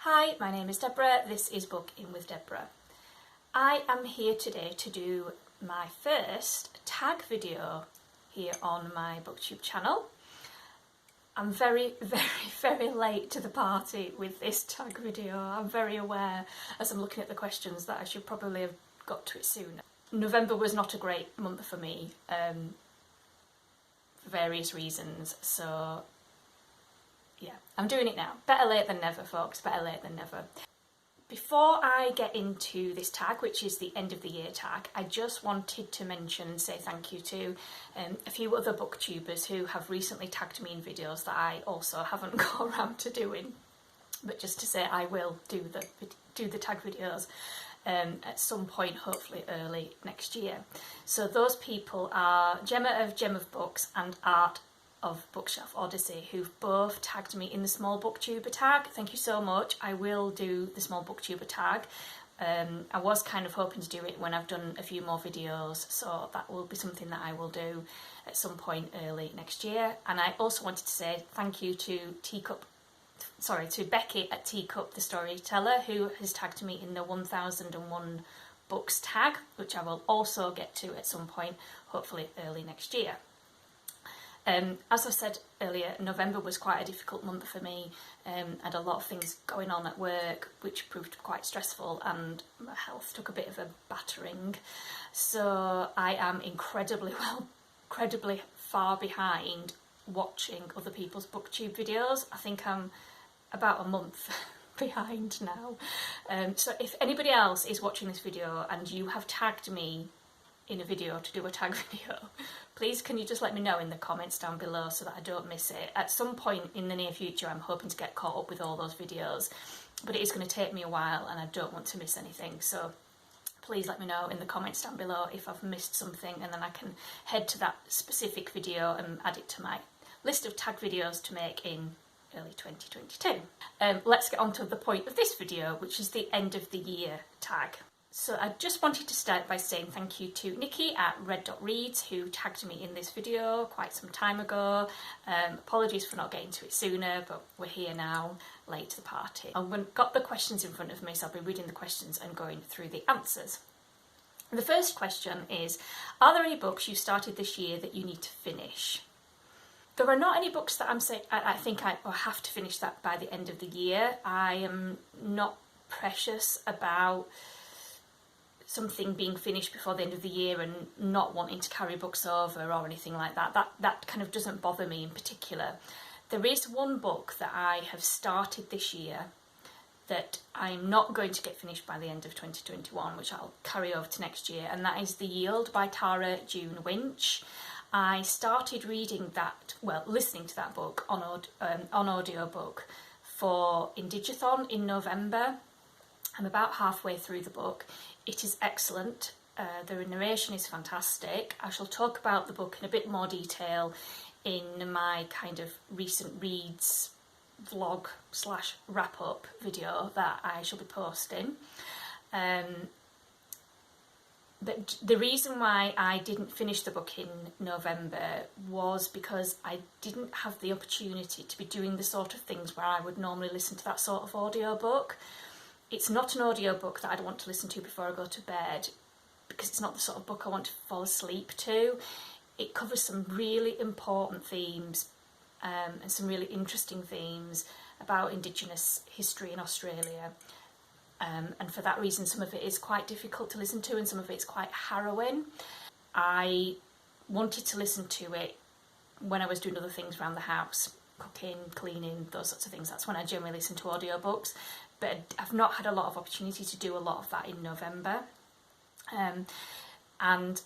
Hi, my name is Deborah, this is Book In with Deborah. I am here today to do my first tag video here on my booktube channel. I'm very late to the party with this tag video. I'm very aware as I'm looking at the questions that I should probably have got to it sooner. November was not a great month for me for various reasons, so yeah, I'm doing it now. Better late than never, folks, better late than never. Before I get into this tag, which is the end of the year tag, I just wanted to say thank you to a few other booktubers who have recently tagged me in videos that I also haven't got around to doing. But just to say I will do the tag videos at some point, hopefully early next year. So those people are Gemma of Gem of Books and Art of Bookshelf Odyssey, who've both tagged me in the small booktuber tag. Thank you so much. I will do the small booktuber tag. I was kind of hoping to do it when I've done a few more videos, so that will be something that I will do at some point early next year. And I also wanted to say thank you to Becky at Teacup the Storyteller, who has tagged me in the 1001 books tag, which I will also get to at some point, hopefully early next year. As I said earlier, November was quite a difficult month for me. I had a lot of things going on at work which proved quite stressful, and my health took a bit of a battering. So I am incredibly far behind watching other people's booktube videos. I think I'm about a month behind now. So if anybody else is watching this video and you have tagged me in a video to do a tag video, please can you just let me know in the comments down below so that I don't miss it. At some point in the near future I'm hoping to get caught up with all those videos, but it is going to take me a while and I don't want to miss anything, so please let me know in the comments down below if I've missed something, and then I can head to that specific video and add it to my list of tag videos to make in early 2022. Let's get on to the point of this video, which is the end of the year tag. So I just wanted to start by saying thank you to Nicky at red.reads, who tagged me in this video quite some time ago. Apologies for not getting to it sooner, but we're here now, late to the party. I've got the questions in front of me, so I'll be reading the questions and going through the answers. The first question is, are there any books you started this year that you need to finish? There are not any books that I'm saying I think I have to finish that by the end of the year. I am not precious about something being finished before the end of the year and not wanting to carry books over or anything like that. That kind of doesn't bother me in particular. There is one book that I have started this year that I'm not going to get finished by the end of 2021, which I'll carry over to next year, and that is The Yield by Tara June Winch. I started listening to that book on audiobook for Indigithon in November. I'm about halfway through the book. It is excellent. The narration is fantastic. I shall talk about the book in a bit more detail in my kind of recent reads vlog / wrap up video that I shall be posting. But the reason why I didn't finish the book in November was because I didn't have the opportunity to be doing the sort of things where I would normally listen to that sort of audiobook. It's not an audiobook that I'd want to listen to before I go to bed, because it's not the sort of book I want to fall asleep to. It covers some really important themes and some really interesting themes about Indigenous history in Australia. And for that reason, some of it is quite difficult to listen to and some of it's quite harrowing. I wanted to listen to it when I was doing other things around the house, cooking, cleaning, those sorts of things. That's when I generally listen to audiobooks. But I've not had a lot of opportunity to do a lot of that in November. And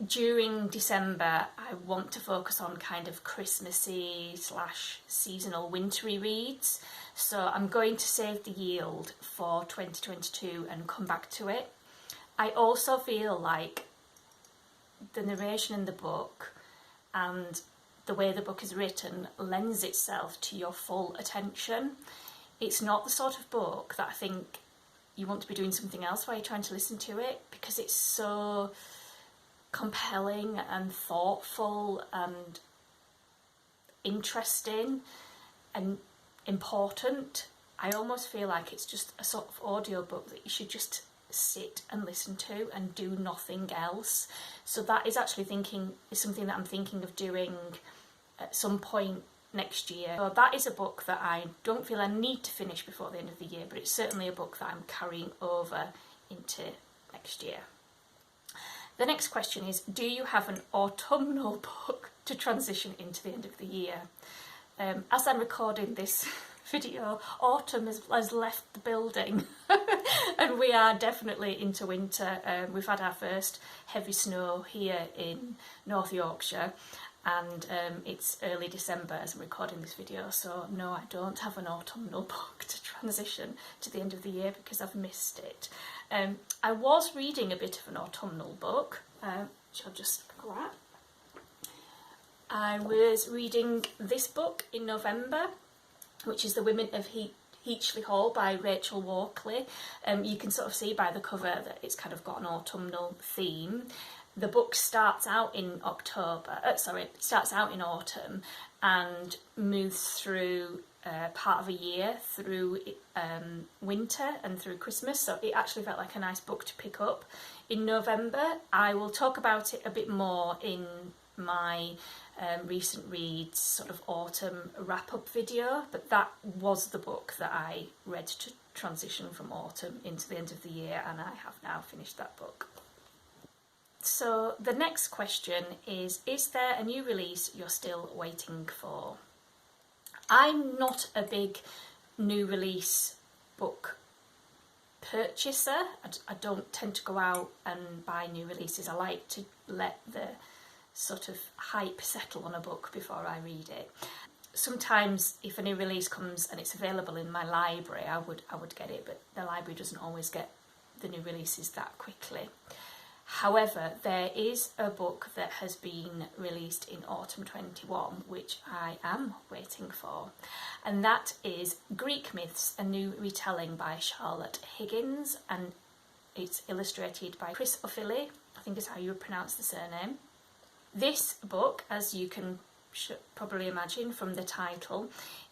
during December, I want to focus on kind of Christmassy / seasonal wintry reads. So I'm going to save The Yield for 2022 and come back to it. I also feel like the narration in the book and the way the book is written lends itself to your full attention. It's not the sort of book that I think you want to be doing something else while you're trying to listen to it, because it's so compelling and thoughtful and interesting and important I almost feel like it's just a sort of audiobook that you should just sit and listen to and do nothing else. So that is actually something that I'm thinking of doing at some point next year. So that is a book that I don't feel I need to finish before the end of the year, but it's certainly a book that I'm carrying over into next year. The next question is, do you have an autumnal book to transition into the end of the year? As I'm recording this video, autumn has left the building and we are definitely into winter. We've had our first heavy snow here in North Yorkshire, and it's early December as I'm recording this video, so no, I don't have an autumnal book to transition to the end of the year because I've missed it. I was reading a bit of an autumnal book, which I'll just grab. I was reading this book in November, which is The Women of Heachley Hall by Rachel Walkley. You can sort of see by the cover that it's kind of got an autumnal theme. The book starts out in starts out in autumn and moves through part of a year through winter and through Christmas, so it actually felt like a nice book to pick up in November. I will talk about it a bit more in my recent reads sort of autumn wrap-up video, but that was the book that I read to transition from autumn into the end of the year, and I have now finished that book. So the next question is there a new release you're still waiting for? I'm not a big new release book purchaser. I don't tend to go out and buy new releases. I like to let the sort of hype settle on a book before I read it. Sometimes if a new release comes and it's available in my library, I would get it, but the library doesn't always get the new releases that quickly. However, there is a book that has been released in autumn 21 which I am waiting for, and that is Greek Myths, a New Retelling by Charlotte Higgins, and it's illustrated by Ofili, I think is how you would pronounce the surname. This book, as you can probably imagine from the title,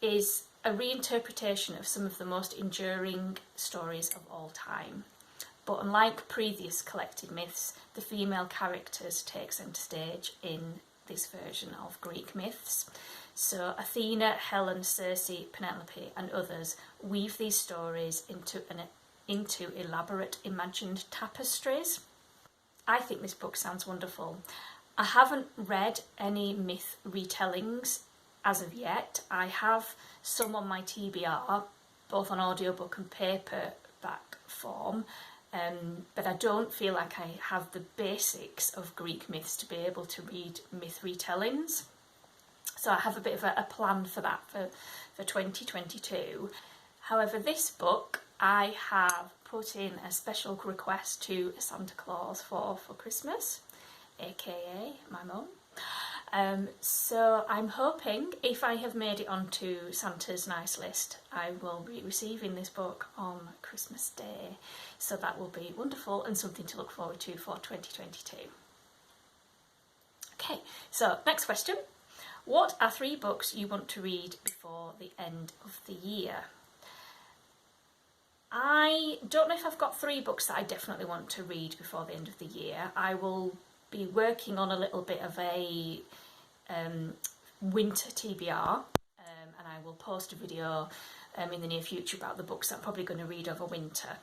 is a reinterpretation of some of the most enduring stories of all time. But unlike previous collected myths, the female characters take centre stage in this version of Greek myths. So Athena, Helen, Circe, Penelope and others weave these stories into elaborate imagined tapestries. I think this book sounds wonderful. I haven't read any myth retellings as of yet. I have some on my TBR, both on audiobook and paperback form, but I don't feel like I have the basics of Greek myths to be able to read myth retellings. So I have a bit of a plan for that for 2022. However, this book I have put in a special request to Santa Claus for Christmas, aka my mum. So I'm hoping if I have made it onto Santa's nice list, I will be receiving this book on Christmas Day. So that will be wonderful and something to look forward to for 2022. Okay, so next question. What are 3 books you want to read before the end of the year? I don't know if I've got 3 books that I definitely want to read before the end of the year. I will be working on a little bit of a winter TBR, and I will post a video in the near future about the books I'm probably going to read over winter.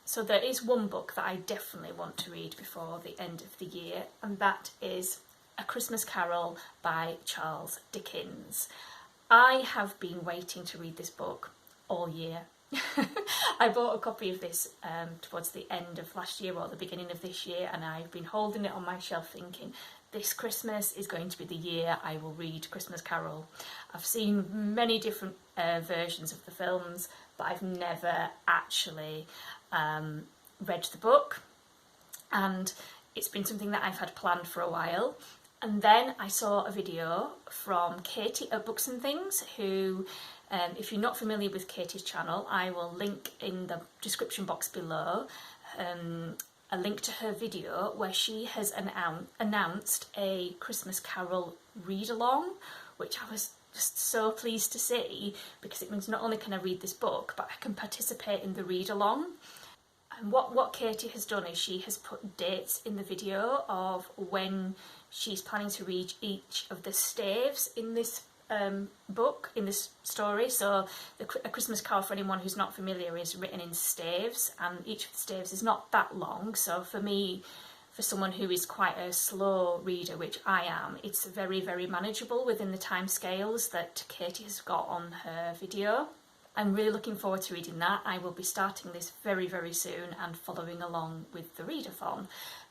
So there is one book that I definitely want to read before the end of the year, and that is A Christmas Carol by Charles Dickens. I have been waiting to read this book all year. I bought a copy of this towards the end of last year or the beginning of this year, and I've been holding it on my shelf thinking this Christmas is going to be the year I will read Christmas Carol. I've seen many different versions of the films, but I've never actually read the book, and it's been something that I've had planned for a while. And then I saw a video from Katie at Books and Things, who, if you're not familiar with Katie's channel, I will link in the description box below a link to her video where she has announced a Christmas Carol read-along, which I was just so pleased to see, because it means not only can I read this book, but I can participate in the read along. And what Katie has done is she has put dates in the video of when she's planning to read each of the staves in this book, in this story. So A Christmas Carol, for anyone who's not familiar, is written in staves, and each of the staves is not that long. So for me, for someone who is quite a slow reader, which I am, it's very, very manageable within the time scales that Katie has got on her video. I'm really looking forward to reading that. I will be starting this very, very soon and following along with the readathon.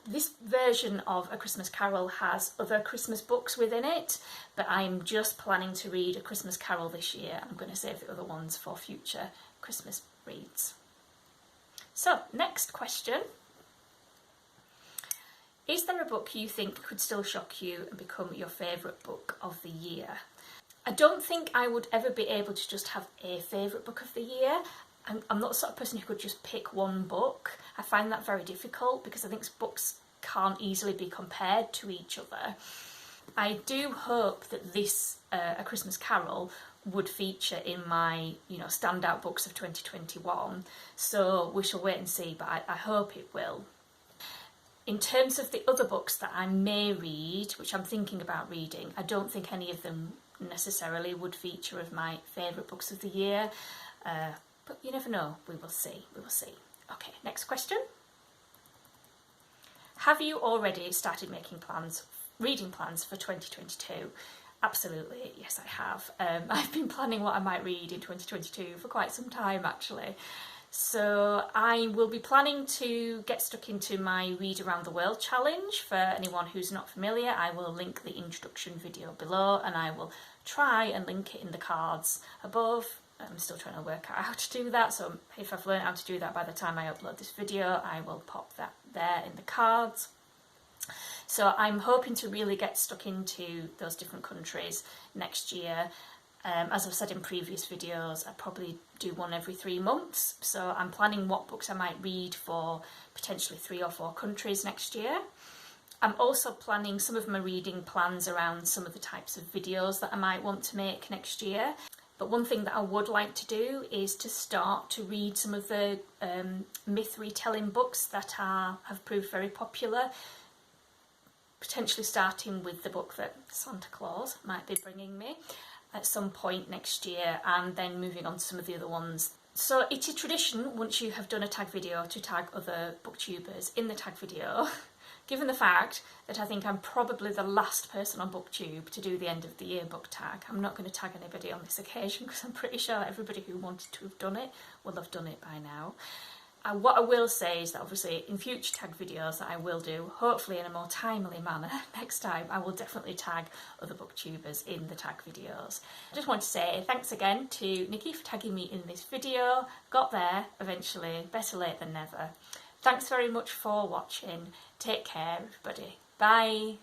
This version of A Christmas Carol has other Christmas books within it, but I'm just planning to read A Christmas Carol this year. I'm going to save the other ones for future Christmas reads. So, next question. Is there a book you think could still shock you and become your favourite book of the year? I don't think I would ever be able to just have a favourite book of the year. I'm not the sort of person who could just pick one book. I find that very difficult because I think books can't easily be compared to each other. I do hope that this A Christmas Carol would feature in my, standout books of 2021. So we shall wait and see, but I hope it will. In terms of the other books that I may read, which I'm thinking about reading, I don't think any of them necessarily would feature as my favourite books of the year, but you never know. We will see. Okay, next question. Have you already started making reading plans for 2022? Absolutely, yes I have. I've been planning what I might read in 2022 for quite some time actually. So I will be planning to get stuck into my Read Around the World challenge. For anyone who's not familiar, I will link the introduction video below, and I will try and link it in the cards above. I'm still trying to work out how to do that, so if I've learned how to do that by the time I upload this video, I will pop that there in the cards. So I'm hoping to really get stuck into those different countries next year. As I've said in previous videos, I probably do one every 3 months, so I'm planning what books I might read for potentially 3 or 4 countries next year. I'm also planning some of my reading plans around some of the types of videos that I might want to make next year. But one thing that I would like to do is to start to read some of the myth retelling books that have proved very popular, potentially starting with the book that Santa Claus might be bringing me at some point next year, and then moving on to some of the other ones. So it's a tradition, once you have done a tag video, to tag other booktubers in the tag video. Given the fact that I think I'm probably the last person on booktube to do the end of the year book tag, I'm not going to tag anybody on this occasion because I'm pretty sure everybody who wanted to have done it will have done it by now. What I will say is that obviously in future tag videos that I will do, hopefully in a more timely manner next time, I will definitely tag other booktubers in the tag videos. I just want to say thanks again to Nicky for tagging me in this video. Got there eventually, better late than never. Thanks very much for watching. Take care everybody. Bye.